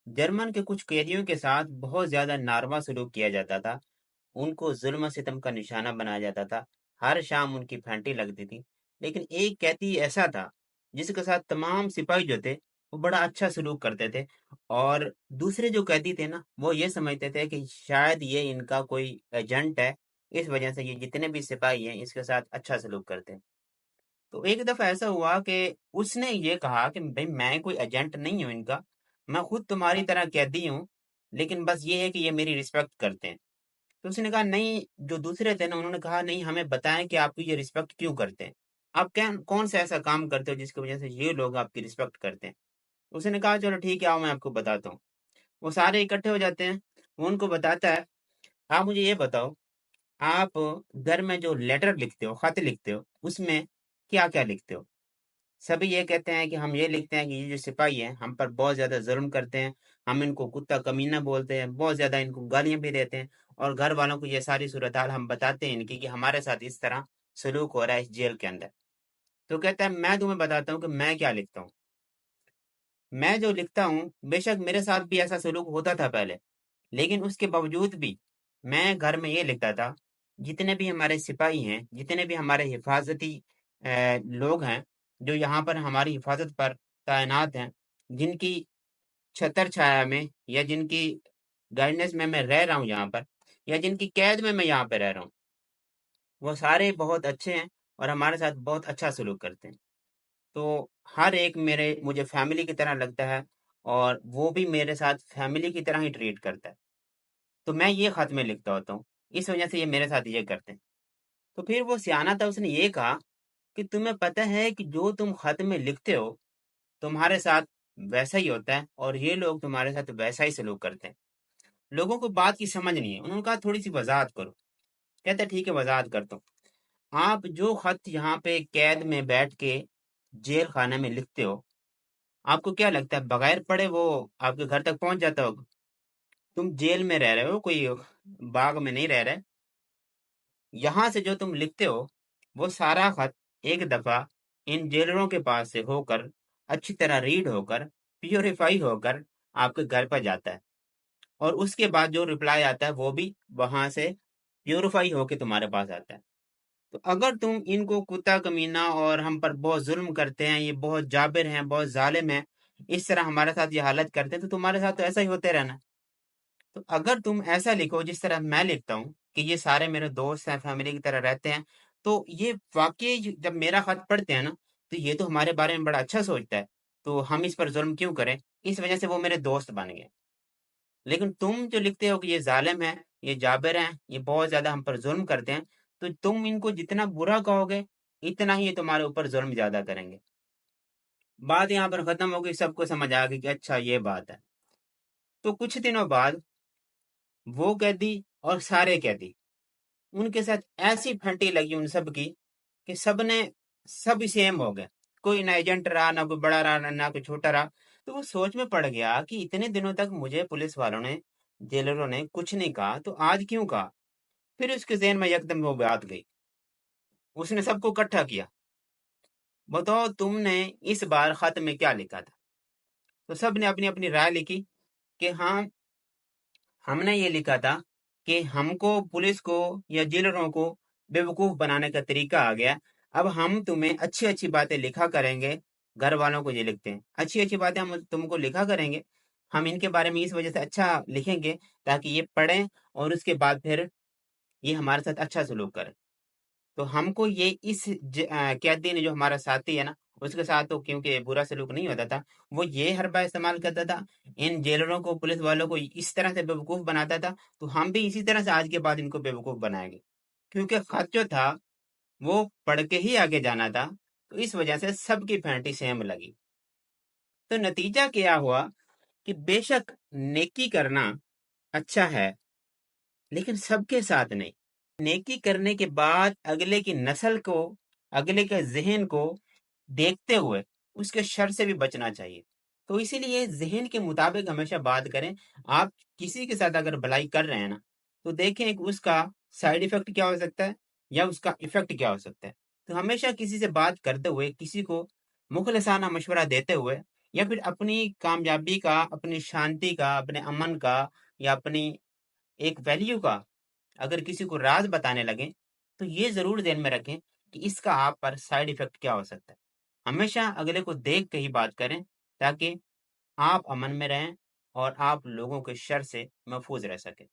German के कुछ कैदियों के साथ बहुत ज्यादा नारवा सलूक किया जाता था। उनको जुल्म सितम का निशाना बनाया जाता था। हर शाम उनकी फैंटी लगती थी। लेकिन एक कैदी ऐसा था जिसके साथ तमाम सिपाही जो थे वो बड़ा अच्छा सलूक करते थे। और दूसरे जो कैदी थे ना वो ये समझते थे कि शायद ये इनका कोई एजेंट है, इस वजह से ये जितने भी सिपाही हैं इसके साथ अच्छा सलूक करते हैं। तो एक दफा ऐसा हुआ कि उसने ये कहा कि भाई मैं कोई एजेंट नहीं हूँ इनका, मैं खुद तुम्हारी तरह कैदी हूँ, लेकिन बस ये है कि ये मेरी रिस्पेक्ट करते हैं। तो उसने कहा नहीं, जो दूसरे थे ना उन्होंने कहा नहीं, हमें बताएं कि आप ये रिस्पेक्ट क्यों करते हैं। आप क्या कौन सा ऐसा काम करते हो जिसकी वजह से ये लोग आपकी रिस्पेक्ट करते हैं। उसने कहा चलो ठीक है आओ मैं आपको बताता हूँ। वो सारे इकट्ठे हो जाते हैं। वो उनको बताता है, आप मुझे ये बताओ, आप घर में जो लेटर लिखते हो, खत लिखते हो, उसमें क्या क्या लिखते हो। सभी ये कहते हैं कि हम ये लिखते हैं कि ये जो सिपाही हैं हम पर बहुत ज्यादा जुल्म करते हैं, हम इनको कुत्ता कमीना बोलते हैं, बहुत ज्यादा इनको गालियां भी देते हैं, और घर वालों को ये सारी सूरत हाल हम बताते हैं इनकी कि हमारे साथ इस तरह सलूक हो रहा है इस जेल के अंदर। तो कहता है मैं तुम्हें बताता हूँ कि मैं क्या लिखता हूँ। मैं जो लिखता हूँ बेशक मेरे साथ भी ऐसा सलूक होता था पहले, लेकिन उसके बावजूद भी मैं घर में ये लिखता था, जितने भी हमारे सिपाही हैं, जितने भी हमारे हिफाजती लोग हैं, जो यहाँ पर हमारी हिफाजत पर तैनात हैं, जिनकी छतर छाया में या जिनकी गाइडेंस में मैं रह रहा हूँ यहाँ पर, या जिनकी कैद में मैं यहाँ पे रह रहा हूँ, वो सारे बहुत अच्छे हैं और हमारे साथ बहुत अच्छा सलूक करते हैं। तो हर एक मेरे मुझे फैमिली की तरह लगता है, और वो भी मेरे साथ फैमिली की तरह ही ट्रीट करता है। तो मैं ये खत में लिखता होता हूँ, इस वजह से ये मेरे साथ ये करते हैं। तो फिर वो सियाना था, उसने ये कहा कि तुम्हें पता है कि जो तुम खत में लिखते हो तुम्हारे साथ वैसा ही होता है, और ये लोग तुम्हारे साथ वैसा ही सलूक करते हैं। लोगों को बात की समझ नहीं है। उन्होंने कहा थोड़ी सी वजाहत करो। कहते ठीक है वजाहत करता हूँ। आप जो खत यहाँ पे कैद में बैठ के जेल खाने में लिखते हो, आपको क्या लगता है बगैर पढ़े वो आपके घर तक पहुंच जाता होगा? तुम जेल में रह रहे हो, कोई बाग में नहीं रह रहे। यहाँ से जो तुम लिखते हो वो सारा खत एक दफा इन जेलरों के पास से होकर, अच्छी तरह रीड होकर, प्योरीफाई होकर आपके घर पर जाता है, और उसके बाद जो रिप्लाई आता है वो भी वहां से प्योरीफाई होकर तुम्हारे पास आता है। तो अगर तुम इनको कुत्ता कमीना और हम पर बहुत जुल्म करते हैं, ये बहुत जाबिर हैं, बहुत जालिम हैं, इस तरह हमारे साथ ये हालत करते हैं, तो तुम्हारे साथ तो ऐसा ही होते रहना। तो अगर तुम ऐसा लिखो जिस तरह मैं लिखता हूँ कि ये सारे मेरे दोस्त हैं, फैमिली की तरह रहते हैं, तो ये वाकई जब मेरा खत पढ़ते हैं ना, तो ये तो हमारे बारे में बड़ा अच्छा सोचता है, तो हम इस पर जुल्म क्यों करें। इस वजह से वो मेरे दोस्त बन गए। लेकिन तुम जो लिखते हो कि ये जालिम है, ये जाबिर हैं, ये बहुत ज्यादा हम पर जुल्म करते हैं, तो तुम इनको जितना बुरा कहोगे इतना ही ये तुम्हारे ऊपर जुल्म ज्यादा करेंगे। बात यहाँ पर खत्म हो गई, सबको समझ आ गई कि अच्छा ये बात है। तो कुछ दिनों बाद वो कैदी और सारे कैदी, उनके साथ ऐसी फंटी लगी उन सब की कि सबने सब सेम हो गए। कोई ना एजेंट रहा, ना कोई बड़ा रहा, ना कोई छोटा रहा। तो वो सोच में पड़ गया कि इतने दिनों तक मुझे पुलिस वालों ने, जेलरों ने कुछ नहीं कहा, तो आज क्यों कहा। फिर उसके जहन में एकदम वो बात गई। उसने सबको इकट्ठा किया, बताओ तुमने इस बार खत में क्या लिखा था। तो सब ने अपनी अपनी राय लिखी कि हाँ, हमने ये लिखा था कि हमको पुलिस को या जेलरों को बेवकूफ बनाने का तरीका आ गया। अब हम तुम्हें अच्छी अच्छी बातें लिखा करेंगे। घर वालों को ये लिखते हैं, अच्छी अच्छी बातें हम तुमको लिखा करेंगे। हम इनके बारे में इस वजह से अच्छा लिखेंगे ताकि ये पढ़ें और उसके बाद फिर ये हमारे साथ अच्छा सलूक करें। तो हमको ये कैदी ने, जो हमारा साथी है ना, उसके साथ तो क्योंकि बुरा सलूक नहीं होता था, वो ये हरबा इस्तेमाल करता था, इन जेलरों को, पुलिस वालों को इस तरह से बेवकूफ बनाता था। तो हम भी इसी तरह से आज के बाद इनको बेवकूफ बनाएंगे, क्योंकि खत जो था वो पढ़ के ही आगे जाना था। तो इस वजह से सबकी फैंटी सेम लगी। तो नतीजा क्या हुआ कि बेशक नेकी करना अच्छा है, लेकिन सबके साथ नहीं। नेकी करने के बाद अगले की नस्ल को, अगले के जहन को देखते हुए उसके शर से भी बचना चाहिए। तो इसीलिए जहन के मुताबिक हमेशा बात करें। आप किसी के साथ अगर भलाई कर रहे हैं ना, तो देखें कि उसका साइड इफेक्ट क्या हो सकता है या उसका इफेक्ट क्या हो सकता है। तो हमेशा किसी से बात करते हुए किसी को मुखलिसाना मशवरा देते हुए या फिर अपनी कामयाबी का, अपनी शांति का, अपने अमन का या अपनी एक वैल्यू का अगर किसी को राज बताने लगे, तो ये ज़रूर ध्यान में रखें कि इसका आप पर साइड इफ़ेक्ट क्या हो सकता है। हमेशा अगले को देख के ही बात करें, ताकि आप अमन में रहें और आप लोगों के शर से महफूज़ रह सकें।